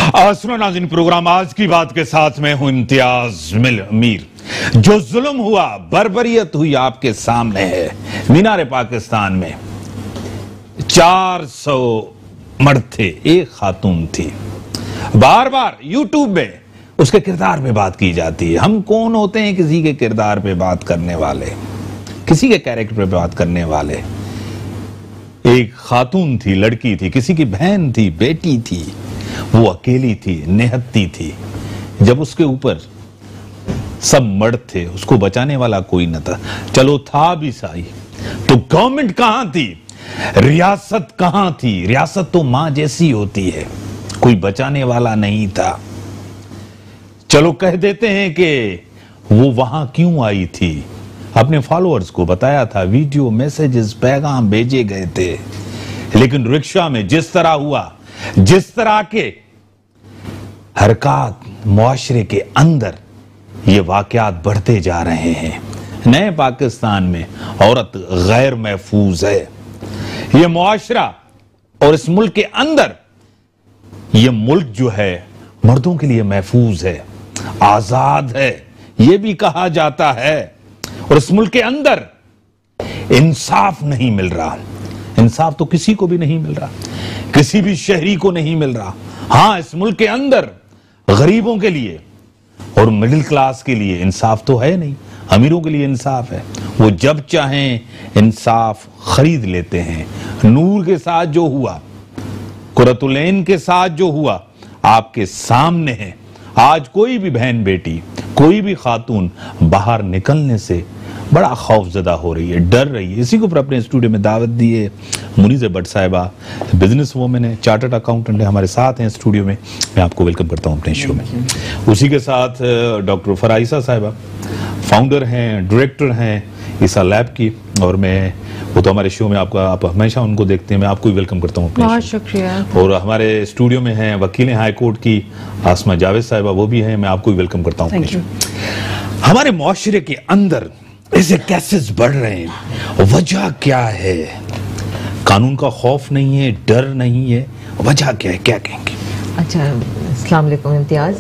सुनो नाज़रीन, प्रोग्राम आज की बात के साथ में हूं इम्तियाज मीर। जो जुल्म हुआ, बर्बरियत हुई आपके सामने है। मीनार पाकिस्तान में 400 मर्द थे, एक खातून थी। बार बार यूट्यूब में उसके किरदार पे बात की जाती है। हम कौन होते हैं किसी के किरदार पे बात करने वाले, किसी के कैरेक्टर पे बात करने वाले। एक खातून थी, लड़की थी, किसी की बहन थी, बेटी थी, वो अकेली थी, निहत्ती थी। जब उसके ऊपर सब मर्द थे, उसको बचाने वाला कोई न था। चलो था भी सही, तो गवर्नमेंट कहां थी, रियासत कहां थी? रियासत तो मां जैसी होती है, कोई बचाने वाला नहीं था। चलो कह देते हैं कि वो वहां क्यों आई थी, अपने फॉलोअर्स को बताया था, वीडियो मैसेजेस पैगाम भेजे गए थे। लेकिन रिक्शा में जिस तरह हुआ, जिस तरह के हरकत मुआशरे के अंदर ये वाकयात बढ़ते जा रहे हैं। नए पाकिस्तान में औरत गैर महफूज है। ये मुआशरा और इस मुल्क के अंदर ये मुल्क जो है मर्दों के लिए महफूज है, आजाद है, ये भी कहा जाता है। और इस मुल्क के अंदर इंसाफ नहीं मिल रहा। इंसाफ तो किसी को भी नहीं मिल रहा, किसी भी शहरी को नहीं मिल रहा। हां, इस मुल्क के अंदर गरीबों के लिए और मिडिल क्लास के लिए इंसाफ तो है नहीं, अमीरों के लिए इंसाफ है। वो जब चाहें इंसाफ खरीद लेते हैं। नूर के साथ जो हुआ, कुरतुलैन के साथ जो हुआ, आपके सामने है। आज कोई भी बहन बेटी, कोई भी खातून बाहर निकलने से बड़ा खौफजदा हो रही है, डर रही है। इसी को पर अपने स्टूडियो में दावत दी है मुनीज़ भट्ट साहिबा, बिजनेस वूमेन है, चार्टर्ड अकाउंटेंट है, हमारे साथ हैं स्टूडियो में। मैं आपको वेलकम करता हूं अपने शो में। उसी के साथ डॉक्टर फराइसा साहिबा, फाउंडर हैं, डायरेक्टर हैं ईसा लैब की, और मैं वो तो हमारे शो में आप हमेशा उनको देखते हैं। मैं आपको भी वेलकम करता हूँ। बहुत शुक्रिया। और हमारे स्टूडियो में हैं वकील हाई कोर्ट की आसमा जावेद साहिबा, वो भी हैं। मैं आपको भी वेलकम करता हूँ। हमारे मुआशरे के अंदर ऐसे केसेस बढ़ रहे हैं, वजह क्या है? कानून का खौफ नहीं है, डर नहीं है, वजह क्या है, क्या कहेंगे? अच्छा, अस्सलाम वालेकुम इम्तियाज।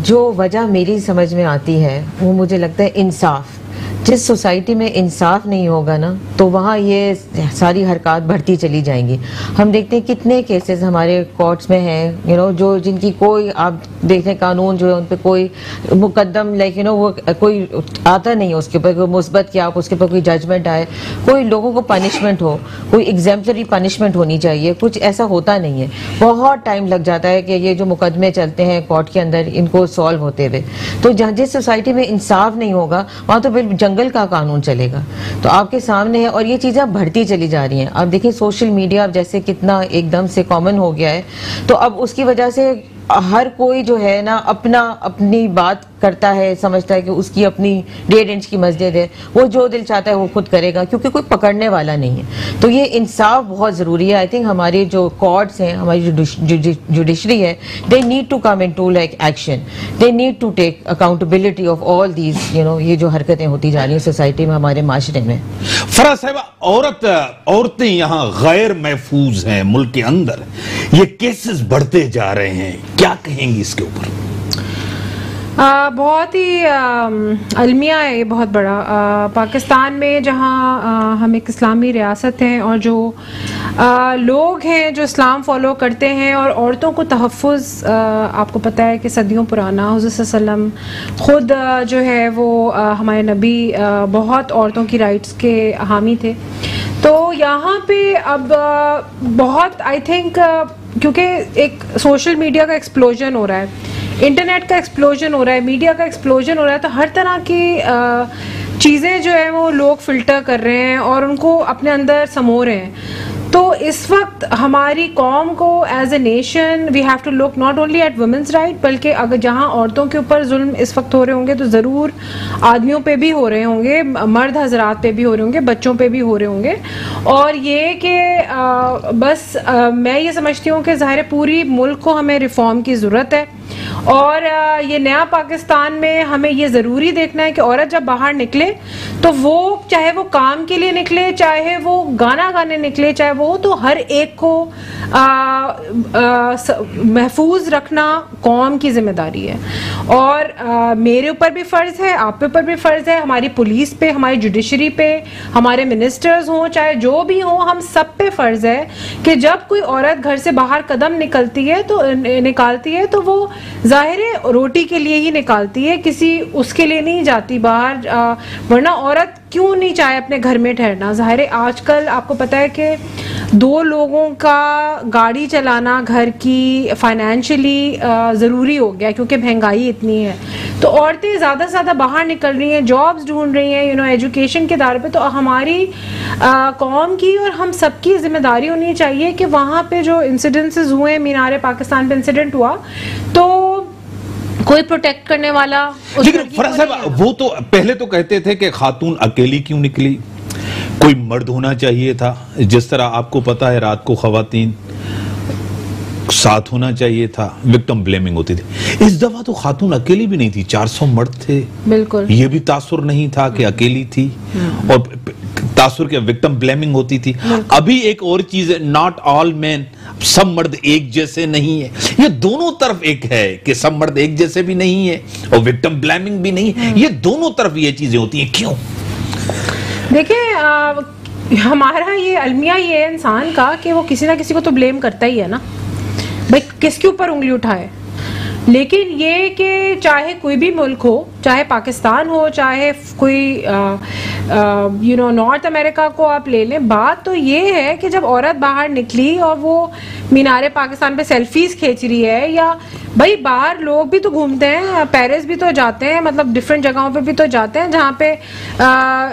जो वजह मेरी समझ में आती है वो मुझे लगता है इंसाफ। जिस सोसाइटी में इंसाफ नहीं होगा ना, तो वहाँ ये सारी हरकत बढ़ती चली जाएंगी। हम देखते हैं कितने केसेस हमारे कोर्ट्स में हैं, जो जिनकी कोई, आप देखें कानून जो है उन पे कोई मुकदम वो कोई आता नहीं है उसके ऊपर, कोई मुस्बत क्या, उसके ऊपर कोई जजमेंट आए, कोई लोगों को पनिशमेंट हो, कोई एग्जाम्पलरी पनिशमेंट होनी चाहिए, कुछ ऐसा होता नहीं है। बहुत टाइम लग जाता है कि ये जो मुकदमे चलते हैं कोर्ट के अंदर, इनको सॉल्व होते हुए। तो जहाँ जिस सोसाइटी में इंसाफ नहीं होगा, वहाँ तो बिल्कुल जंगल का कानून चलेगा। तो आपके सामने है, और ये चीजें बढ़ती चली जा रही हैं। आप देखिए सोशल मीडिया जैसे कितना एकदम से कॉमन हो गया है, तो अब उसकी वजह से हर कोई जो है ना अपनी बात करता है, समझता है कि उसकी अपनी 1.5 इंच की मस्जिद है, वो जो दिल चाहता है वो खुद करेगा, क्योंकि कोई पकड़ने वाला नहीं है। तो ये इंसाफ बहुत ज़रूरी है। आई थिंक हमारी जो कोर्ट्स हैं, हमारी जुडिशरी है, they need to come in to like action. They need to take accountability of all these ये जो हरकतें होती जा रही हैं सोसाइटी में, हमारे माशरे में। फरा साहिबा, औरतें यहाँ गैर महफूज हैं मुल्क के अंदर, ये केसेस बढ़ते जा रहे हैं, क्या कहेंगी इसके ऊपर? बहुत ही अलमिया है ये, बहुत बड़ा। पाकिस्तान में जहाँ हम एक इस्लामी रियासत हैं, और जो लोग हैं जो इस्लाम फॉलो करते हैं, और औरतों को तहफ़्फ़ुज़, आपको पता है कि सदियों पुराना हुज़ूर सल्लल्लाहु अलैहि वसल्लम ख़ुद जो है वो हमारे नबी बहुत औरतों की राइट्स के हामी थे। तो यहाँ पे अब बहुत आई थिंक क्योंकि एक सोशल मीडिया का एक्सप्लोजन हो रहा है, इंटरनेट का एक्सप्लोजन हो रहा है, मीडिया का एक्सप्लोजन हो रहा है, तो हर तरह की चीज़ें जो है वो लोग फिल्टर कर रहे हैं और उनको अपने अंदर समो रहे हैं। तो इस वक्त हमारी कौम को as a nation we have to look not only at women's right, बल्कि अगर जहाँ औरतों के ऊपर जुल्म इस वक्त हो रहे होंगे तो ज़रूर आदमियों पे भी हो रहे होंगे, मर्द हजरात पे भी हो रहे होंगे, बच्चों पे भी हो रहे होंगे। और ये कि बस मैं ये समझती हूँ कि ज़ाहिर पूरी मुल्क को हमें रिफॉर्म की ज़रूरत है। और ये नया पाकिस्तान में हमें ये ज़रूरी देखना है कि औरत जब बाहर निकले तो वो चाहे वो काम के लिए निकले, चाहे वो गाना गाने निकले, चाहे वो, तो हर एक को महफूज रखना कौम की जिम्मेदारी है। और मेरे ऊपर भी फ़र्ज़ है, आप पे ऊपर भी फ़र्ज़ है, हमारी पुलिस पे, हमारी जुडिशरी पे, हमारे मिनिस्टर्स हों, चाहे जो भी हों, हम सब पे फ़र्ज़ है कि जब कोई औरत घर से बाहर कदम निकालती है तो वो ज़ाहिर है रोटी के लिए ही निकालती है, किसी उसके लिए नहीं जाती बाहर। वरना औरत क्यों नहीं चाहे अपने घर में ठहरना। ज़ाहिर है आजकल आपको पता है कि 2 लोगों का गाड़ी चलाना घर की फाइनेंशियली ज़रूरी हो गया क्योंकि महंगाई इतनी है। तो औरतें ज़्यादा से ज़्यादा बाहर निकल रही हैं, जॉब्स ढूंढ रही हैं, एजुकेशन के दायरे पे। तो हमारी कौम की और हम सबकी जिम्मेदारी होनी चाहिए कि वहाँ पे जो इंसिडेंसेस हुए, मीनार पाकिस्तान पे इंसिडेंट हुआ, तो कोई प्रोटेक्ट करने वाला। लेकिन फराज साहब, वो तो पहले तो कहते थे कि खातून अकेली क्यों निकली, कोई मर्द होना चाहिए था। जिस तरह आपको पता है रात को खवातीन साथ होना चाहिए था, विक्टिम ब्लेमिंग होती थी। इस दफा तो खातून अकेली भी नहीं थी, 400 मर्द थे। बिल्कुल, ये भी तासुर नहीं था कि अकेली थी, और तासुर के विक्टिम ब्लेमिंग होती थी। अभी एक और चीज है, नॉट ऑल मैन, सब मर्द एक जैसे नहीं है। ये दोनों तरफ एक है कि सब मर्द एक जैसे भी नहीं है और विक्टिम ब्लेमिंग भी नहीं है। ये दोनों तरफ ये चीजें होती हैं। क्यों? देखिए, हमारा ये अलमिया ये है इंसान का कि वो किसी ना किसी को तो ब्लेम करता ही है ना भाई, किसके ऊपर उंगली उठाए। लेकिन ये कि चाहे कोई भी मुल्क हो, चाहे पाकिस्तान हो, चाहे कोई नॉर्थ अमेरिका को आप ले लें, बात तो ये है कि जब औरत बाहर निकली और वो मीनारे पाकिस्तान पे सेल्फीज खींच रही है, या भाई बाहर लोग भी तो घूमते हैं, पेरिस भी तो जाते हैं, मतलब डिफरेंट जगहों पे भी तो जाते हैं जहाँ पे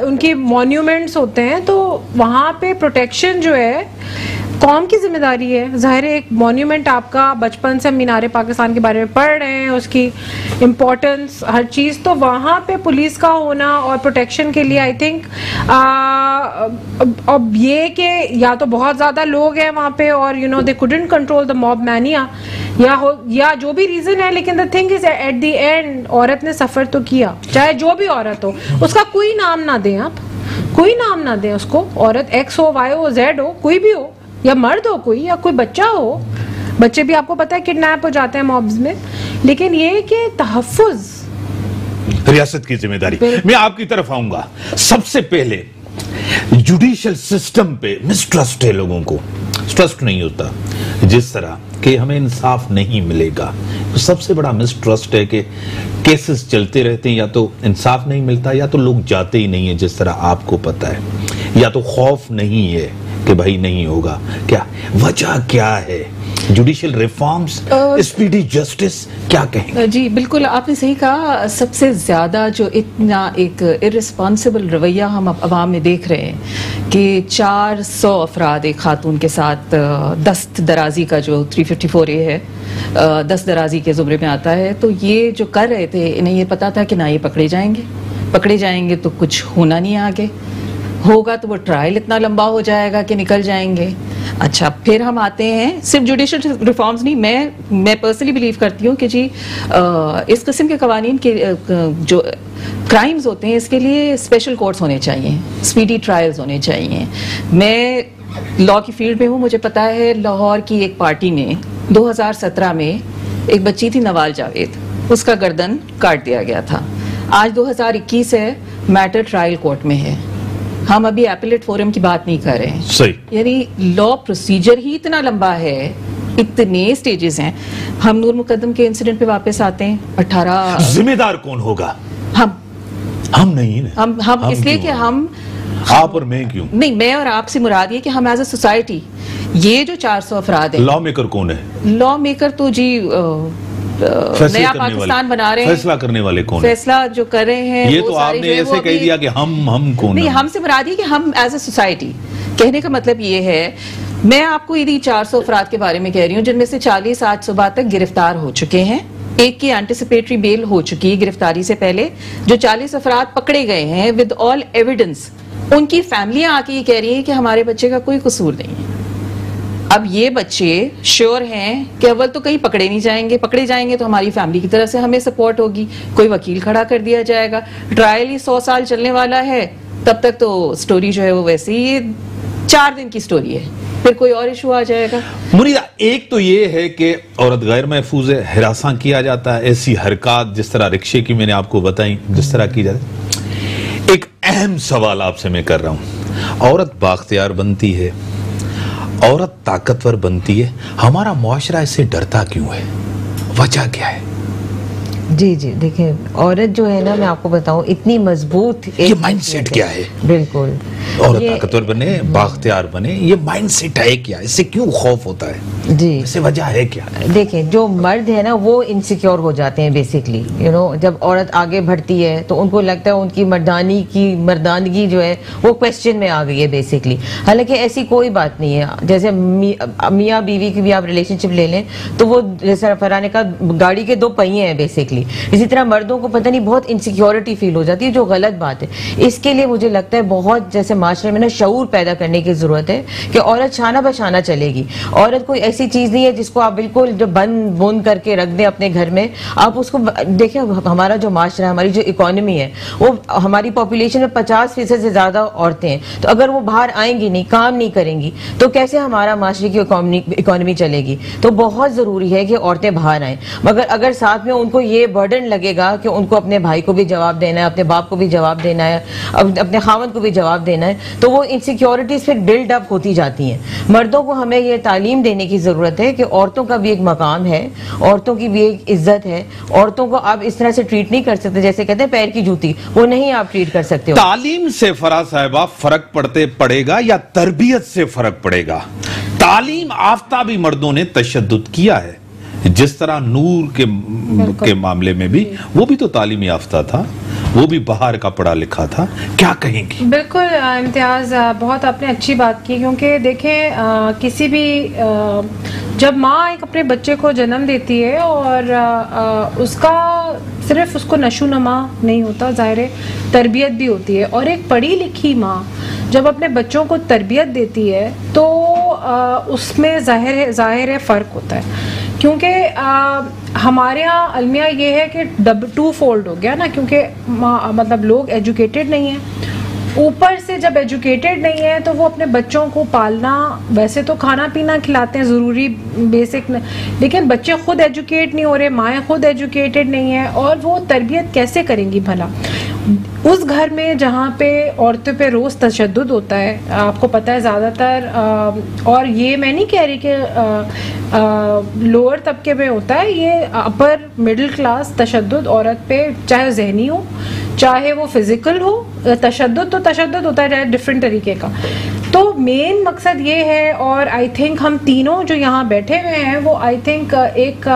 उनकी मॉन्यूमेंट्स होते हैं, तो वहाँ पे प्रोटेक्शन जो है कौम की जिम्मेदारी है। ज़ाहिर है एक मॉन्यूमेंट आपका, बचपन से हम मीनारे पाकिस्तान के बारे में पढ़ रहे हैं, उसकी इम्पोर्टेंस हर चीज़, तो वहाँ पे पुलिस का होना और प्रोटेक्शन के लिए आई थिंक अब ये कि या तो बहुत ज़्यादा लोग हैं वहाँ पे और they couldn't control the mob mania, या जो भी रीज़न है, लेकिन the thing is at the end औरत ने सफ़र तो किया, चाहे जो भी औरत हो, उसका कोई नाम ना दें आप, कोई नाम ना दें उसको, औरत X हो, Y हो, Z हो, कोई भी हो, या मर्द हो कोई, या कोई बच्चा हो। बच्चे भी आपको पता है किडनैप हो जाते हैं मॉब्स में। लेकिन ये कि तहफ्फुज़ रियासत की जिम्मेदारी। मैं आपकी तरफ आऊंगा। सबसे पहले जुडिशियल सिस्टम पे मिसट्रस्ट है, लोगों को ट्रस्ट नहीं होता, जिस तरह कि हमें इंसाफ नहीं मिलेगा। तो सबसे बड़ा मिसट्रस्ट है कि केसेस चलते रहते हैं, या तो इंसाफ नहीं मिलता या तो लोग जाते ही नहीं है, जिस तरह आपको पता है, या तो खौफ नहीं है कि भाई नहीं होगा। क्या वजह क्या है? जुडिशियल रिफॉर्म्स, स्पीडी जस्टिस, क्या कहेंगे? जी बिल्कुल, आपने सही कहा। सबसे ज्यादा जो इतना एक इर्रिस्पॉन्सिबल रवैया हम अवाम में देख रहे हैं कि 400 अफराद एक खातून के साथ दस्त दराजी का जो 354A है, दस्त दराजी के जुमरे में आता है, तो ये जो कर रहे थे, इन्हें ये पता था कि ना ये पकड़े जाएंगे तो कुछ होना नहीं आगे, होगा तो वो ट्रायल इतना लंबा हो जाएगा कि निकल जाएंगे। अच्छा, फिर हम आते हैं सिर्फ जुडिशियल रिफॉर्म्स नहीं, मैं पर्सनली बिलीव करती हूँ कि जी इस किस्म के कवानीन के जो क्राइम्स होते हैं, इसके लिए स्पेशल कोर्ट्स होने चाहिए, स्पीडी ट्रायल्स होने चाहिए। मैं लॉ की फील्ड में हूँ, मुझे पता है लाहौर की एक पार्टी ने 2017 में एक बच्ची थी नवाल जावेद, उसका गर्दन काट दिया गया था। आज 2021 है, मैटर ट्रायल कोर्ट में है। हम अभी एपिलेट फोरम की बात नहीं कर रहे हैं। सही, यानी लॉ प्रोसीजर ही इतना लंबा है, इतने स्टेजेस हैं। हम नूर मुकद्दम के इंसिडेंट पे वापस आते हैं। 18 जिम्मेदार कौन होगा? हम नहीं ना। हम इसलिए कि हम आप और मैं क्यों नहीं, मैं और आपसे मुराद ये कि हम एज ए सोसाइटी, ये जो 400 अफराद है, लॉ मेकर कौन है? लॉ मेकर तो जी नया पाकिस्तान बना रहे हैं, फैसला करने वाले कौन है? फैसला जो कर रहे हैं, ये तो आपने ऐसे कह दिया कि हम कौन नहीं, हमसे मुराद ये कि हम एज ए सोसाइटी, कहने का मतलब ये है, मैं आपको यदि 400 अफराद के बारे में कह रही हूँ जिनमें से 40 आज सुबह तक गिरफ्तार हो चुके हैं, एक की एंटिसिपेटरी बेल हो चुकी है गिरफ्तारी से पहले, जो 40 अफराद पकड़े गए हैं विद ऑल एविडेंस, उनकी फैमिलियां आके ये कह रही हैं कि हमारे बच्चे का कोई कसूर नहीं है। अब ये बच्चे श्योर हैं कि अव्वल तो कहीं पकड़े नहीं जाएंगे, पकड़े जाएंगे तो हमारी फैमिली की तरफ से हमें सपोर्ट होगी, कोई वकील खड़ा कर दिया जाएगा, ट्रायल ही 100 साल चलने वाला है, तब तक तो स्टोरी जो है वो वैसे ही 4 दिन की स्टोरी है, फिर कोई और इशू आ जाएगा। मुनीरा, एक तो ये है कि औरत गैर महफूज है, हिरासा किया जाता है, ऐसी हरकत जिस तरह रिक्शे की मैंने आपको बताई जिस तरह की जाती है। एक अहम सवाल आपसे मैं कर रहा हूं, औरत बाख्तियार बनती है, औरत ताकतवर बनती है, हमारा मुआशरा इससे डरता क्यों है, वजह क्या है? जी जी, देखिए औरत जो है ना, मैं आपको बताऊं, इतनी मजबूत ये माइंडसेट क्या है? बिल्कुल, औरत ताकतवर बने, बाख्तियार बने, ये माइंडसेट है क्या? इससे क्यों खौफ होता है? जी, इससे वजह है क्या? देखिए जो मर्द है ना वो इनसिक्योर हो जाते हैं बेसिकली, जब औरत आगे बढ़ती है तो उनको लगता है उनकी मर्दानगी जो है वो क्वेश्चन में आ गई है बेसिकली। हालांकि ऐसी कोई बात नहीं है। जैसे मियाँ बीवी की भी आप रिलेशनशिप ले लें तो वो जैसा फरहान ने कहा गाड़ी के 2 पहिए हैं बेसिकली, इसी तरह मर्दों को पता नहीं बहुत इनसिक्योरिटी फील हो जाती है, जो गलत बात है। इसके लिए मुझे लगता है बहुत जैसे माशरे में ना शऊर पैदा करने की जरूरत है कि औरत शाना बशाना चलेगी। औरत कोई ऐसी चीज नहीं है जिसको आप बिल्कुल जो बंद करके रख दें अपने घर में। आप उसको देखिए, हमारा जो माशरा, हमारी जो इकोनॉमी है, वो हमारी पॉपुलेशन में 50% से ज्यादा औरतें हैं, तो अगर वो बाहर आएंगी नहीं, काम नहीं करेंगी, तो कैसे हमारा माशरे की इकोनॉमी चलेगी? तो बहुत जरूरी है कि औरतें बाहर आएं, मगर अगर साथ में उनको ये बर्डन लगेगा कि उनको अपने भाई को भी जवाब देना है, अपने बाप को भी जवाब देना है, अपने खावंद को भी जवाब देना है, तो वो इनसिक्योरिटीज फिर बिल्ड अप होती जाती हैं। मर्दों को हमें ये तालीम देने की जरूरत है कि औरतों का भी एक मकाम है, औरतों की भी एक इज्जत है। औरतों को आप इस तरह से ट्रीट नहीं कर सकते, जैसे कहते हैं पैर की जूती, वो नहीं आप ट्रीट कर सकते हो। तालीम से फराह साहिबा फर्क पड़ेगा या तरबियत से फर्क पड़ेगा? तालीम याफ्ता भी मर्दों ने तशद्दुद किया है, जिस तरह नूर के मामले में भी वो भी तो तालीम याफ्ता था, वो भी बाहर का पढ़ा लिखा था। क्या कहेंगी? बिल्कुल इम्तियाज, बहुत आपने अच्छी बात की, क्योंकि देखें किसी भी जब माँ एक अपने बच्चे को जन्म देती है और उसका सिर्फ उसको नशोनुमा नहीं होता, ज़ाहिर तरबियत भी होती है। और एक पढ़ी लिखी माँ जब अपने बच्चों को तरबियत देती है तो उसमें ज़ाहिर है फ़र्क होता है। क्योंकि हमारे यहाँ अलमिया ये है कि 2 फोल्ड हो गया ना, क्योंकि मतलब लोग एजुकेटेड नहीं हैं, ऊपर से जब एजुकेटेड नहीं है तो वो अपने बच्चों को पालना, वैसे तो खाना पीना खिलाते हैं ज़रूरी बेसिक, लेकिन बच्चे खुद एजुकेट नहीं हो रहे, माएँ खुद एजुकेटेड नहीं है, और वो तरबियत कैसे करेंगी भला उस घर में जहाँ पे औरतों पे रोज़ तशद्दुद होता है। आपको पता है ज़्यादातर, और ये मैं नहीं कह रही कि लोअर तबके में होता है, ये अपर मिडिल क्लास तशद्दुद औरत पे, चाहे जहनी हो चाहे वो फिजिकल हो, तशद्दुद तो तशद्दुद होता है, चाहे डिफरेंट तरीके का। तो मेन मकसद ये है, और आई थिंक हम तीनों जो यहाँ बैठे हुए हैं वो आई थिंक एक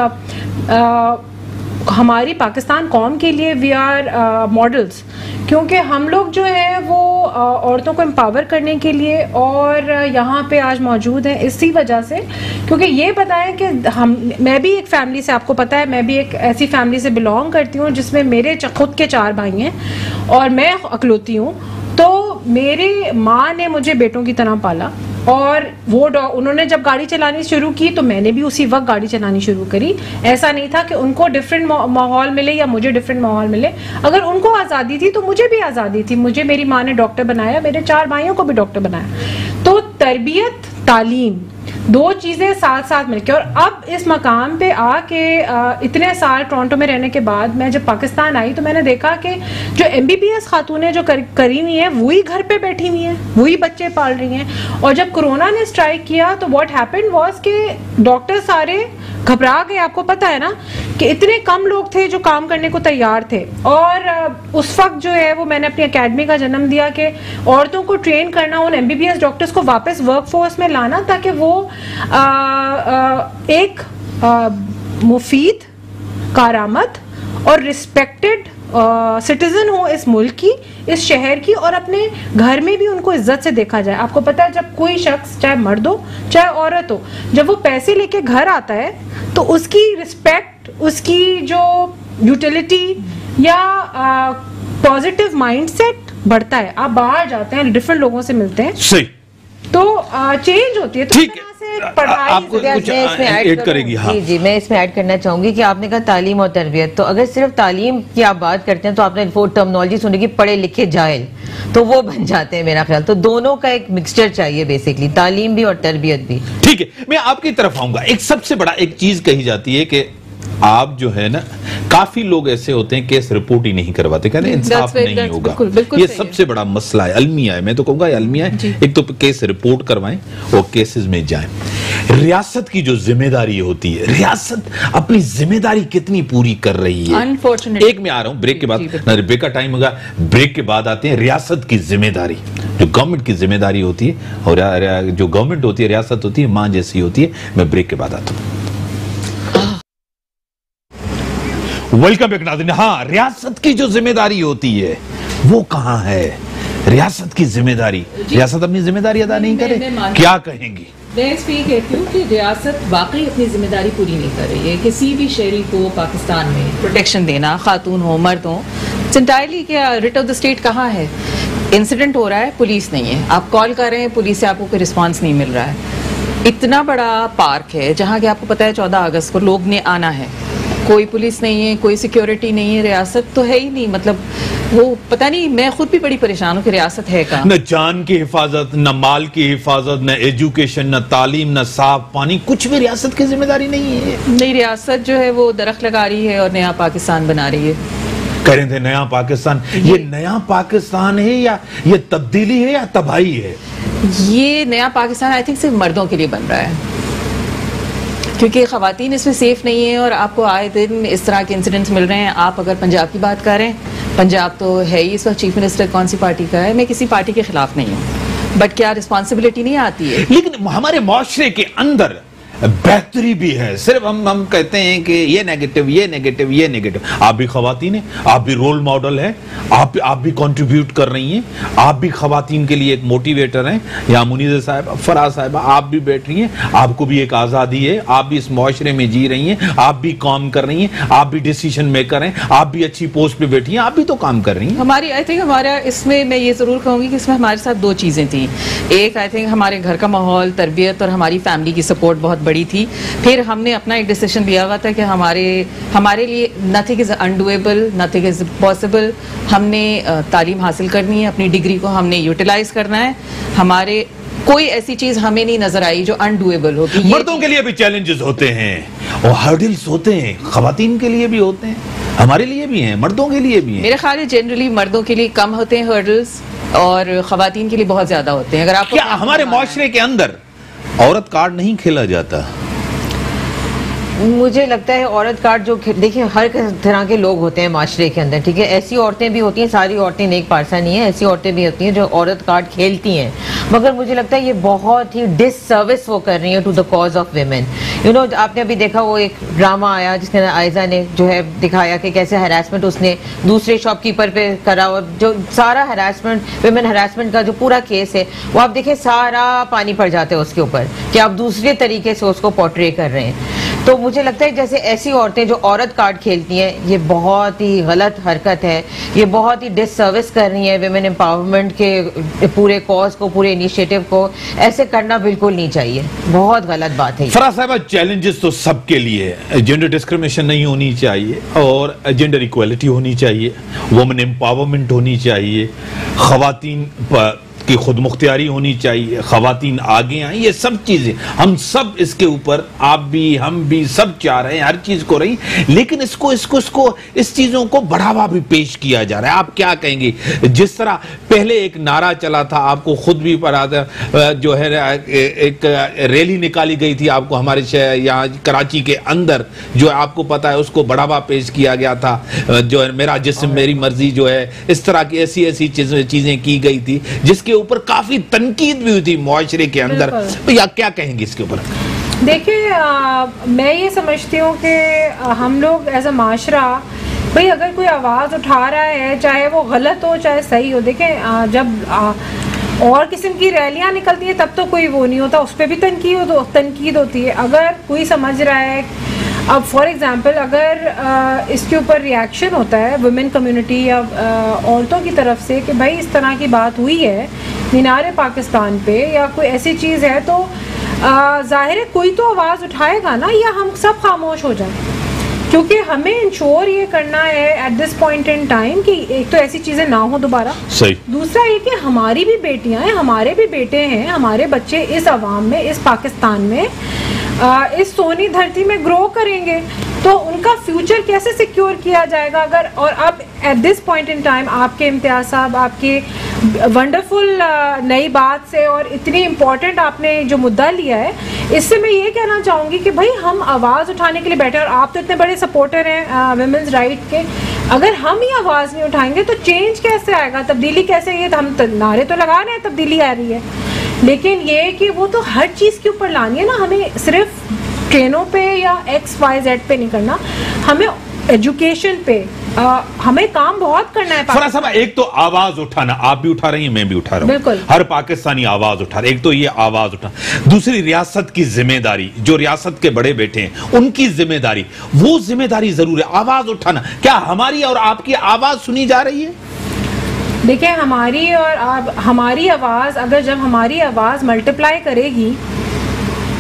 हमारी पाकिस्तान कौम के लिए वी आर मॉडल्स, क्योंकि हम लोग जो है वो औरतों को एम्पावर करने के लिए और यहाँ पे आज मौजूद हैं इसी वजह से, क्योंकि ये पता है कि मैं भी एक फैमिली से, आपको पता है मैं भी एक ऐसी फैमिली से बिलोंग करती हूँ जिसमें मेरे खुद के 4 भाई हैं और मैं अकलौती हूँ। तो मेरी माँ ने मुझे बेटों की तरह पाला, और वो उन्होंने जब गाड़ी चलानी शुरू की तो मैंने भी उसी वक्त गाड़ी चलानी शुरू करी। ऐसा नहीं था कि उनको डिफरेंट माहौल मिले या मुझे डिफरेंट माहौल मिले, अगर उनको आज़ादी थी तो मुझे भी आज़ादी थी। मुझे मेरी माँ ने डॉक्टर बनाया, मेरे 4 भाइयों को भी डॉक्टर बनाया। तो तरबियत, तालीम, 2 चीज़ें साथ साथ मिलकर, और अब इस मकाम पे आके इतने साल टोरंटो में रहने के बाद मैं जब पाकिस्तान आई तो मैंने देखा कि जो MBBS खातूनें जो करी हुई हैं वही घर पे बैठी हुई हैं, वही बच्चे पाल रही हैं। और जब कोरोना ने स्ट्राइक किया तो व्हाट हैपेंड वाज कि डॉक्टर सारे घबरा गए। आपको पता है ना कि इतने कम लोग थे जो काम करने को तैयार थे, और उस वक्त जो है वो मैंने अपनी एकेडमी का जन्म दिया कि औरतों को ट्रेन करना, उन MBBS डॉक्टर्स को वापस वर्कफोर्स में लाना, ताकि वो एक मुफीद, कारामद और रिस्पेक्टेड सिटीजन हो इस मुल्क की, इस शहर की, और अपने घर में भी उनको इज्जत से देखा जाए। आपको पता है जब कोई शख्स, चाहे मर्द हो चाहे औरत हो, जब वो पैसे लेके घर आता है तो उसकी रिस्पेक्ट, उसकी जो यूटिलिटी या पॉजिटिव माइंडसेट बढ़ता है। आप बाहर जाते हैं, डिफरेंट लोगों से मिलते हैं, सही, तो चेंज होती है। तो ठीक है। आपको कुछ ऐड करेगी? हाँ जी, मैं इसमें ऐड करना चाहूंगी कि आपने कहा तालीम और तरबियत, तो अगर सिर्फ तालीम की आप बात करते हैं तो आपने वो टर्मिनोलॉजी सुनी कि पढ़े लिखे जाहिल, तो वो बन जाते हैं मेरा ख्याल। तो दोनों का एक मिक्सचर चाहिए बेसिकली, तालीम भी और तरबियत भी। ठीक है, मैं आपकी तरफ आऊंगा। एक सबसे बड़ा एक चीज कही जाती है कि आप जो है ना, काफी लोग ऐसे होते हैं केस रिपोर्ट ही नहीं करवाते, कहते हैं इंसाफ नहीं होगा। ये सबसे बड़ा मसला है, अलमिया है। मैं तो कहूंगा अलमिया है। एक तो केस रिपोर्ट करवाएं और केसेस में जाएं। रियासत की जो जिम्मेदारी होती है, रियासत अपनी जिम्मेदारी कितनी पूरी कर रही है? अनफॉर्चुनेटली। एक मैं आ रहा हूं ब्रेक के बाद, ब्रेक का टाइम होगा, ब्रेक के बाद आते हैं रियासत की जिम्मेदारी, जो गवर्नमेंट की जिम्मेदारी होती है। और जो गवर्नमेंट होती है, रियासत होती है, मां जैसी होती है। मैं ब्रेक के बाद आता हूं। वेलकम बैक नाज़रीन। हाँ, रियासत की जो जिम्मेदारी होती है वो कहां है? रियासत की जिम्मेदारी, रियासत अपनी जिम्मेदारी अदा नहीं करे, क्या कहेंगी? मैं इस पर कहती हूँ कि रियासत वाकई अपनी जिम्मेदारी पूरी नहीं कर रही है। किसी भी शहरी को पाकिस्तान में प्रोटेक्शन देना, खातून हो मर्द हो, इंटायरली क्या रिट ऑफ द स्टेट कहाँ है? इंसिडेंट हो रहा है, पुलिस नहीं है, आप कॉल कर रहे हैं, पुलिस से आपको कोई रिस्पॉन्स नहीं मिल रहा है। इतना बड़ा पार्क है जहाँ कि आपको पता है 14 अगस्त को लोग ने आना है, कोई पुलिस नहीं है, कोई सिक्योरिटी नहीं है, रियासत तो है ही नहीं। मतलब वो पता नहीं, मैं खुद भी बड़ी परेशान हूँ कि रियासत है कहाँ। न जान की हिफाजत, न माल की हिफाजत, न एजुकेशन, न तालीम, न साफ पानी, कुछ भी रियासत की जिम्मेदारी नहीं है। नहीं, रियासत जो है वो दरख्त लगा रही है और नया पाकिस्तान बना रही है। कह रहे थे नया पाकिस्तान, ये नया पाकिस्तान है या ये तब्दीली है या तबाही है? ये नया पाकिस्तान आई थिंक सिर्फ मर्दों के लिए बन रहा है, क्योंकि ख़वातीन इसमें सेफ नहीं है और आपको आए दिन इस तरह के इंसिडेंट्स मिल रहे हैं। आप अगर पंजाब की बात करें, पंजाब तो है ही इस वक्त चीफ मिनिस्टर कौन सी पार्टी का है? मैं किसी पार्टी के खिलाफ नहीं हूँ, बट क्या रिस्पॉन्सिबिलिटी नहीं आती है? लेकिन हमारे माशरे के अंदर बेहतरी भी है। सिर्फ हम कहते हैं कि ये नेगेटिव, ये नेगेटिव, ये नेगेटिव। आप भी खवातीन हैं, आप भी रोल मॉडल हैं, आप भी कंट्रीब्यूट कर रही हैं, आप भी खवातीन के लिए एक मोटिवेटर हैं। या मुनीज़ा साहब, फराज साहब, आप भी बैठ रही हैं, आपको भी एक आज़ादी है, आप भी इस माशरे में जी रही हैं, आप भी काम कर रही हैं, आप भी डिसीजन मेकर हैं, आप भी अच्छी पोस्ट पे बैठी हैं, आप भी तो काम कर रही हैं। हमारी आई थिंक हमारा इसमें मैं ये ज़रूर कहूँगी कि इसमें हमारे साथ दो चीज़ें थी। एक आई थिंक हमारे घर का माहौल, तरबियत और हमारी फैमिली की सपोर्ट बहुत बड़ी थी। फिर हमने अपना एक डिसीजन लिया हुआ था कि हमारे लिए nothing is undoable, nothing is possible. हमने तालीम हासिल करनी है, अपनी डिग्री को हमने यूटिलाइज करना है। हमारे कोई ऐसी चीज हमें नहीं नजर आई जो अनडूएबल हो। मर्दों के लिए भी चैलेंजेस होते हैं और हर्डल्स होते हैं, खवातीन के लिए भी होते हैं, हमारे लिए भी हैं, मर्दों के लिए भी हैं। मेरे ख्याल है जनरली मर्दों के लिए कम होते हैं हर्डल्स और खवातीन के लिए बहुत ज्यादा होते हैं। अगर आप क्या हमारे माशरे के अंदर औरत कार्ड नहीं खेला जाता? मुझे लगता है औरत कार्ड जो देखिए हर तरह के लोग होते हैं माशरे के अंदर, ठीक है। ऐसी औरतें भी होती हैं, सारी औरतें नेक पारसा नहीं है, ऐसी औरतें भी होती हैं जो औरत कार्ड खेलती हैं, मगर मुझे लगता है ये बहुत ही डिससर्विस वो कर रही है to the cause of women. You know, आपने अभी देखा वो एक ड्रामा आया जिसके अंदर आयजा ने जो है दिखाया कि कैसे हरासमेंट उसने दूसरे शॉपकीपर पे करा, और जो सारा हरासमेंट, विमेन हरासमेंट का जो पूरा केस है वो आप देखिए सारा पानी पड़ जाता है उसके ऊपर कि आप दूसरे तरीके से उसको पोर्ट्रे कर रहे हैं। तो मुझे लगता है जैसे ऐसी औरतें जो औरत कार्ड खेलती हैं, ये बहुत ही गलत हरकत है, ये बहुत ही डिससर्विस कर रही है विमेन एम्पावरमेंट के पूरे कॉज को, पूरे इनिशिएटिव को। ऐसे करना बिल्कुल नहीं चाहिए, बहुत गलत बात है। फराज साहब, चैलेंजेस तो सबके लिए, जेंडर डिस्क्रिमिनेशन नहीं होनी चाहिए और जेंडर इक्वालिटी होनी चाहिए, वुमेन एम्पावरमेंट होनी चाहिए, खवातीन की खुद मुख्तियारी होनी चाहिए, खवातीन आगे आए, ये सब चीजें हम सब इसके ऊपर, आप भी हम भी सब चाह रहे हैं, हर चीज को रही, लेकिन इसको इस चीजों को बढ़ावा भी पेश किया जा रहा है। आप क्या कहेंगे? जिस तरह पहले एक नारा चला था, आपको खुद भी पता था, जो है एक रैली निकाली गई थी आपको हमारे यहाँ कराची के अंदर, जो आपको पता है उसको बढ़ावा पेश किया गया था, जो है मेरा जिस्म मेरी मर्जी, जो है इस तरह की ऐसी चीजें की गई थी जिसके ऊपर काफी तनकीद भी हुई थी मुआशरे के अंदर। तो या क्या कहेंगे इसके ऊपर? देखिए, मैं ये समझती हूँ कि हम लोग एज अ माशरा, भाई अगर कोई आवाज़ उठा रहा है, चाहे वो गलत हो चाहे सही हो, देखें जब और किस्म की रैलियाँ निकलती हैं तब तो कोई वो नहीं होता, उस पर भी तनकीद होती है। अगर कोई समझ रहा है, अब फॉर एग्जांपल अगर इसके ऊपर रिएक्शन होता है वुमेन कम्युनिटी या औरतों की तरफ से कि भाई इस तरह की बात हुई है मीनार पाकिस्तान पे या कोई ऐसी चीज़ है, तो जाहिर है कोई तो आवाज़ उठाएगा ना, या हम सब खामोश हो जाएं, क्योंकि हमें इंश्योर ये करना है at this point in time कि एक तो ऐसी चीज़ें ना हो दोबारा, सही। दूसरा ये कि हमारी भी बेटियां हैं, हमारे भी बेटे हैं, हमारे बच्चे इस अवाम में, इस पाकिस्तान में, इस सोनी धरती में ग्रो करेंगे, तो उनका फ्यूचर कैसे सिक्योर किया जाएगा अगर, और अब at this point in time आपके इम्तियाज साहब आपके वंडरफुल नई बात से और इतनी इम्पोर्टेंट आपने जो मुद्दा लिया है, इससे मैं ये कहना चाहूँगी कि भाई हम आवाज़ उठाने के लिए बैठे, और आप तो इतने बड़े सपोर्टर हैं वुमेन्स राइट के, अगर हम ही आवाज़ नहीं उठाएंगे तो चेंज कैसे आएगा, तब्दीली कैसे? ये हम नारे तो लगा रहे हैं तब्दीली आ रही है, लेकिन ये कि वो तो हर चीज़ के ऊपर लानी है ना, हमें सिर्फ ट्रेनों पे या XYZ पे नहीं करना, हमें एजुकेशन पे हमें काम बहुत करना है। फराह साहब, एक तो आवाज उठाना, आप भी उठा रही हैं, मैं भी उठा रहा हूं, बिल्कुल हर पाकिस्तानी आवाज उठा रहे, एक तो ये आवाज उठा, दूसरी रियासत की जिम्मेदारी, जो रियासत के बड़े बेटे हैं उनकी जिम्मेदारी, वो जिम्मेदारी जरूर है आवाज उठाना। क्या हमारी और आपकी आवाज सुनी जा रही है? देखिए, हमारी और हमारी आवाज़, अगर जब हमारी आवाज़ मल्टीप्लाई करेगी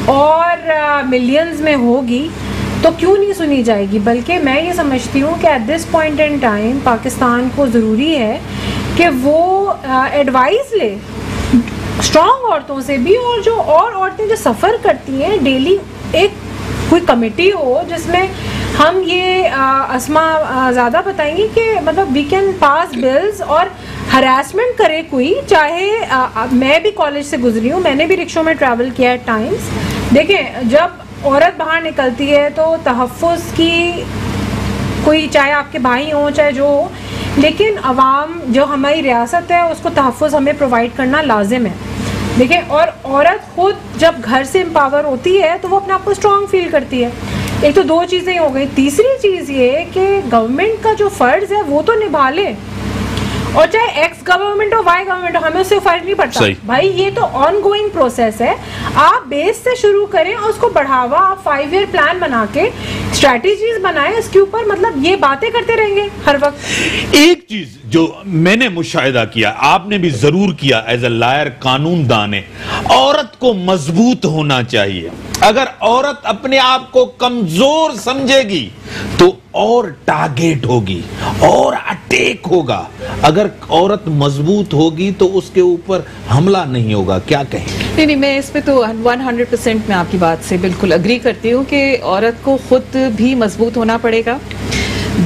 और मिलियंस में होगी तो क्यों नहीं सुनी जाएगी। बल्कि मैं ये समझती हूँ कि at this point in time Pakistan को ज़रूरी है कि वो एडवाइस ले स्ट्रॉन्ग औरतों से भी, और जो और औरतें जो सफ़र करती हैं डेली, एक कोई कमेटी हो जिसमें हम ये अस्मा ज़्यादा बताएंगी कि मतलब वी कैन पास बिल्स, और हरासमेंट करे कोई, चाहे मैं भी कॉलेज से गुजरी हूँ, मैंने भी रिक्शों में ट्रैवल किया एट टाइम्स। देखें, जब औरत बाहर निकलती है तो तहफ़्फ़ुज़ की कोई, चाहे आपके भाई हों चाहे जो हो, लेकिन अवाम जो हमारी रियासत है उसको तहफ़्फ़ुज़ हमें प्रोवाइड करना लाजिम है। देखिए, और औरत खुद जब घर से एम्पावर होती है तो वो अपने आप को स्ट्रॉन्ग फील करती है। एक तो दो चीज़ें हो गई, तीसरी चीज़ ये कि गवर्नमेंट का जो फ़र्ज़ है वो तो निभा ले, और चाहे एक्स गवर्नमेंट हो वाई गवर्नमेंट हो, हमें उससे फर्क नहीं पड़ता भाई, ये तो ऑन गोइंग प्रोसेस है। आप बेस से शुरू करें और उसको बढ़ावा, आप 5 ईयर प्लान बना के स्ट्रैटेजीज बनाएं, इसके ऊपर मतलब ये बातें करते रहेंगे हर वक्त। एक चीज जो मैंने मुशाहिदा किया, आपने भी जरूर किया एज ए लायर, कानून दान है, औरत को मजबूत होना चाहिए। अगर औरत अपने आप को कमजोर समझेगी तो और टारगेट होगी और अटैक होगा, अगर औरत मजबूत होगी तो उसके ऊपर हमला नहीं होगा। क्या कहें? नहीं, मैं इस पे तो 100% मैं आपकी बात से बिल्कुल अग्री करती हूँ कि औरत को खुद भी मजबूत होना पड़ेगा।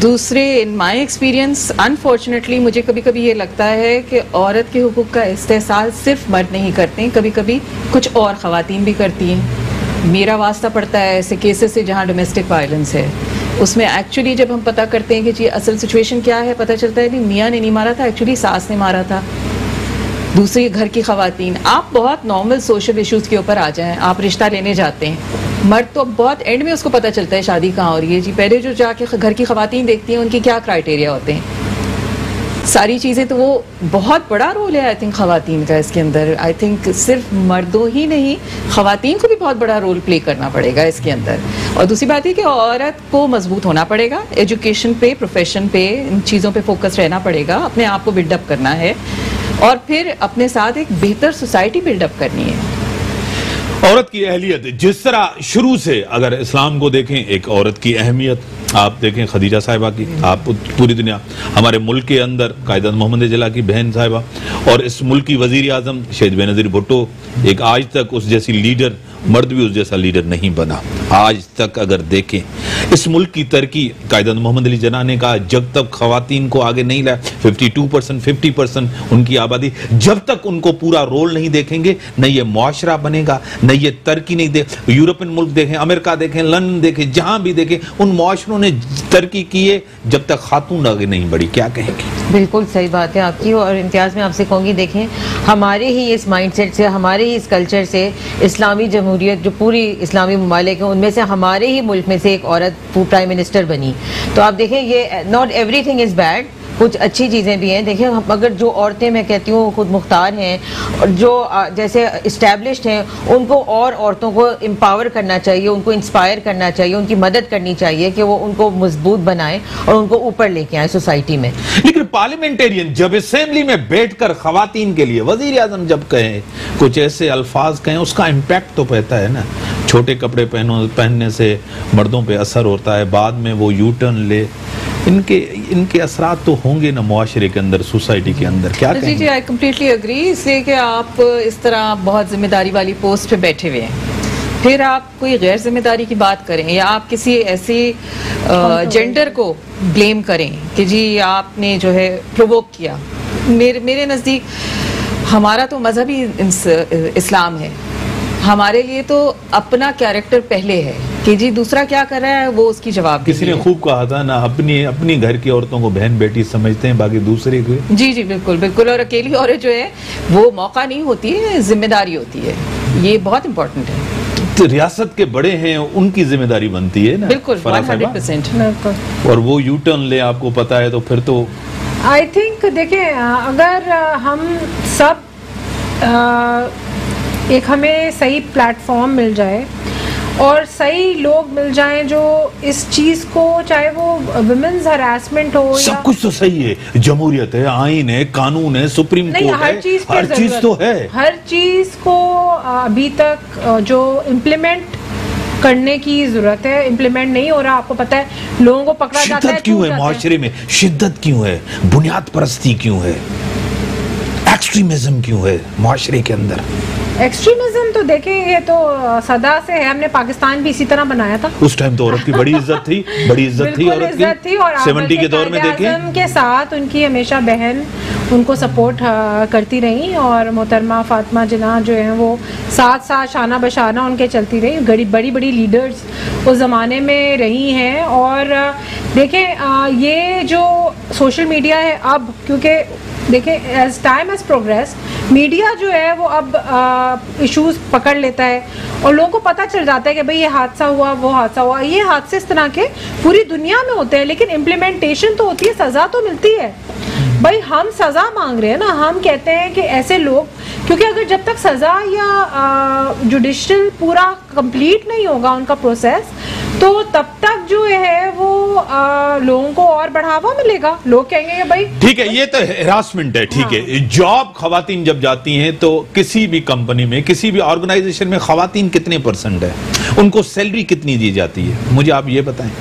दूसरे, इन माई एक्सपीरियंस अनफॉर्चुनेटली मुझे कभी कभी ये लगता है कि औरत के हुकूक का इस्तेहसाल सिर्फ मर्द नहीं करते हैं, कभी कभी कुछ और ख़वातीन भी करती हैं। मेरा वास्ता पड़ता है ऐसे केसेस से जहाँ डोमेस्टिक वायलेंस है, उसमें एक्चुअली जब हम पता करते हैं कि जी असल सिचुएशन क्या है, पता चलता है नहीं मियाँ ने नहीं मारा था, एक्चुअली सास ने मारा था। दूसरी, घर की ख़वातीन, आप बहुत नॉर्मल सोशल इश्यूज़ के ऊपर आ जाएं, आप रिश्ता लेने जाते हैं, मर्द तो बहुत एंड में उसको पता चलता है शादी कहाँ हो रही है जी, पहले जो जाके घर की ख़वातीन देखती हैं उनकी क्या क्राइटेरिया होते हैं, सारी चीज़ें, तो वो बहुत बड़ा रोल है आई थिंक ख़वातीन का इसके अंदर। आई थिंक सिर्फ मर्दों ही नहीं, ख़वातीन को भी बहुत बड़ा रोल प्ले करना पड़ेगा इसके अंदर। और दूसरी बात है कि औरत को मजबूत होना पड़ेगा, एजुकेशन पे, प्रोफेशन पे, इन चीज़ों पे फोकस रहना पड़ेगा, अपने आप को बिल्डअप करना है, और फिर अपने साथ एक बेहतर सोसाइटी बिल्डअप करनी है। औरत की अहलियत, जिस तरह शुरू से अगर इस्लाम को देखें, एक औरत की अहमियत आप देखें, खदीजा साहिबा की, आप पूरी दुनिया, हमारे मुल्क के अंदर कायदत मोहम्मद जिला की बहन साहिबा, और इस मुल्क की वजीर आजम शहीद बेनज़ीर भुट्टो, एक आज तक उस जैसी लीडर, मर्द भी उस जैसा लीडर नहीं बना आज तक। अगर देखें इस मुल्क की तरक्की, कायदत मोहम्मद अली जिन्ना ने कहा, जब तक खवातीन को आगे नहीं लाया, 52% 50% उनकी आबादी, जब तक उनको पूरा रोल नहीं देखेंगे, न ये मुआशरा बनेगा, न ये तरक्की नहीं दे। यूरोपियन मुल्क देखें, अमेरिका देखें, लंदन देखें, जहां भी देखें, उन मुआशरों ने तरक्की की है जब तक खातून आगे नहीं बढ़ी। क्या कहेंगे? बिल्कुल सही बात है आपकी, और इम्तियाज़ में आपसे कहूँगी, देखें हमारे ही इस माइंडसेट से, हमारे ही इस कल्चर से, इस्लामी जमहूरियत जो पूरी इस्लामी ममालिक हैं उनमें से हमारे ही मुल्क में से एक औरत प्राइम मिनिस्टर बनी। तो आप देखें, ये नॉट एवरीथिंग इज़ बैड, कुछ अच्छी चीज़ें भी हैं। देखिए, अगर जो औरतें, मैं कहती हूँ, खुद मुख्तार हैं और जो जैसे इस्टेब्लिश्ड हैं, उनको और औरतों को एम्पावर करना चाहिए, उनको इंस्पायर करना चाहिए, उनकी मदद करनी चाहिए कि वो उनको मजबूत बनाएं और उनको ऊपर लेके आए सोसाइटी में। लेकिन पार्लियामेंटेरियन जब असेंबली में बैठकर खवातीन के लिए वजीर आजम जब कहें कुछ ऐसे अल्फाज कहें, उसका इम्पैक्ट तो पड़ता है ना। छोटे कपड़े पहनने से मर्दों पे असर होता है, बाद में वो यू टर्न ले, इनके असरात तो होंगे ना मुआशरे के अंदर, सोसाइटी के अंदर। क्या जी जी, आई कम्प्लीटली अग्री। इसलिए कि आप इस तरह बहुत जिम्मेदारी वाली पोस्ट पे बैठे हुए हैं, फिर आप कोई गैर जिम्मेदारी की बात करें या आप किसी ऐसे जेंडर को ब्लेम करें कि जी आपने जो है प्रोवोक किया। मेरे नज़दीक हमारा तो मजहबी इस्लाम है, हमारे लिए तो अपना कैरेक्टर पहले है कि जी दूसरा क्या कर रहा है वो उसकी जवाब। किसी ने खूब कहा था ना, अपनी घर की औरतों को बहन बेटी समझते हैं, बाकी दूसरे को। जी जी बिल्कुल बिल्कुल। और अकेली औरत जो है वो मौका नहीं होती है, जिम्मेदारी होती है। ये बहुत इंपॉर्टेंट है। तो रियासत के बड़े हैं, उनकी जिम्मेदारी बनती है ना। बिल्कुल 100%। और वो यू टर्न ले, आपको पता है, तो फिर तो आई थिंक देखिए, अगर हम सब एक हमें सही प्लेटफॉर्म मिल जाए और सही लोग मिल जाएं जो इस चीज को, चाहे वो वुमेन्स हरासमेंट हो, सब कुछ तो सही है, जमहूरियत है, आईन है, कानून है, सुप्रीम कोर्ट है, हर चीज तो है। हर चीज को अभी तक जो इम्प्लीमेंट करने की जरूरत है, इम्प्लीमेंट नहीं हो रहा। आपको पता है लोगों को पकड़ा जाता है। क्यों है मुआशरे में शिद्दत, क्यों है बुनियाद परस्ती, क्यों है एक्सट्रीमिज्म, क्यों है मुआशरे के अंदर? एक्सट्रीमिज्म तो देखें, ये तो सदा से है। हमने पाकिस्तान भी इसी तरह बनाया था। उस टाइम तो औरत की बड़ी इज्जत थी, बड़ी इज्जत थी औरत की। और 70 के दौर में देखें के साथ उनकी हमेशा बहन उनको सपोर्ट करती रही, और मोहतरमा फातिमा जिन्ना जो है वो साथ साथ शाना बशाना उनके चलती रही। बड़ी बड़ी लीडर्स उस ज़माने में रही हैं। और देखें ये जो सोशल मीडिया है अब, क्योंकि देखें as time as progress media जो है वो अब इश्यूज पकड़ लेता है और लोगों को पता चल जाता है कि भाई ये हादसा हुआ, वो हादसा हुआ। ये हादसे इस तरह के पूरी दुनिया में होते हैं, लेकिन इम्प्लीमेंटेशन तो होती है, सज़ा तो मिलती है। भाई हम सज़ा मांग रहे हैं ना, हम कहते हैं कि ऐसे लोग, क्योंकि अगर जब तक सज़ा या जुडिशल पूरा कंप्लीट नहीं होगा उनका प्रोसेस, तो तब तक जो है वो लोगों को और बढ़ावा मिलेगा। लोग कहेंगे कि भाई ठीक है, ये तो हरासमेंट है। ठीक है, जॉब खवातीन जब जाती हैं तो किसी भी कंपनी में, किसी भी ऑर्गेनाइजेशन में खवातीन कितने % है, उनको सैलरी कितनी दी जाती है, मुझे आप ये बताएं।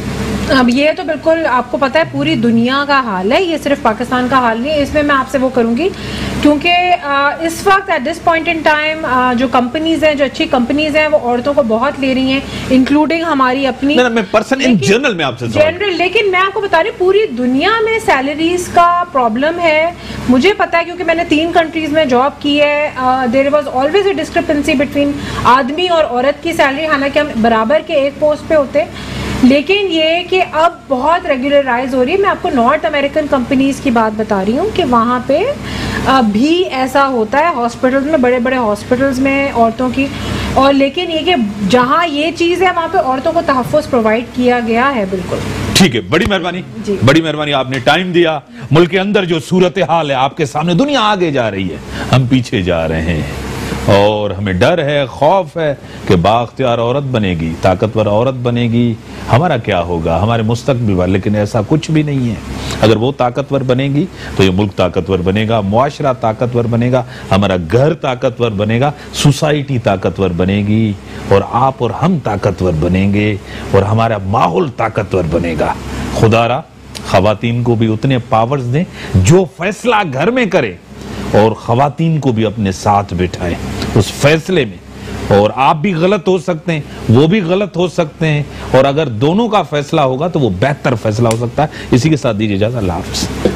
अब ये तो बिल्कुल आपको पता है पूरी दुनिया का हाल है, ये सिर्फ पाकिस्तान का हाल नहीं है। इसमें मैं आपसे वो करूंगी क्योंकि इस वक्त at this point in time जो कंपनीज हैं, जो अच्छी कंपनीज हैं, वो औरतों को बहुत ले रही हैं, इंक्लूडिंग हमारी अपनी। मैं पर्सन इन जनरल में आपसे जनरल, लेकिन मैं आपको बता रही हूँ पूरी दुनिया में सैलरीज का प्रॉब्लम है। मुझे पता है क्योंकि मैंने 3 कंट्रीज में जॉब की है। There was always a discrepancy between आदमी और औरत की सैलरी, हालांकि हम बराबर के एक पोस्ट पे होते, लेकिन ये कि अब बहुत रेगुलराइज हो रही है। मैं आपको नॉर्थ अमेरिकन कंपनीज की बात बता रही हूँ कि वहाँ पे भी ऐसा होता है, हॉस्पिटल्स में, बड़े बड़े हॉस्पिटल्स में औरतों की। और लेकिन ये कि जहाँ ये चीज़ है वहाँ पे औरतों को तहफ़्फ़ुज़ प्रोवाइड किया गया है। बिल्कुल ठीक है, बड़ी मेहरबानी, बड़ी मेहरबानी, आपने टाइम दिया। मुल्क के अंदर जो सूरत हाल है आपके सामने, दुनिया आगे जा रही है, हम पीछे जा रहे हैं, और हमें डर है, खौफ है कि बाख्तियार औरत बनेगी, ताकतवर औरत बनेगी, हमारा क्या होगा, हमारे मुस्तकबिल पर। लेकिन ऐसा कुछ भी नहीं है। अगर वो ताकतवर बनेगी तो ये मुल्क ताकतवर बनेगा, मुआशरा ताकतवर बनेगा, हमारा घर ताकतवर बनेगा, सोसाइटी ताकतवर बनेगी, और आप और हम ताकतवर बनेंगे, और हमारा माहौल ताकतवर बनेगा। खुदारा खवातीन को भी उतने पावर्स दें, जो फैसला घर में करे और खवातीन को भी अपने साथ बिठाएं उस फैसले में। और आप भी गलत हो सकते हैं, वो भी गलत हो सकते हैं, और अगर दोनों का फैसला होगा तो वो बेहतर फैसला हो सकता है। इसी के साथ दीजिए इजाज़त, अल्लाह हाफ़िज़।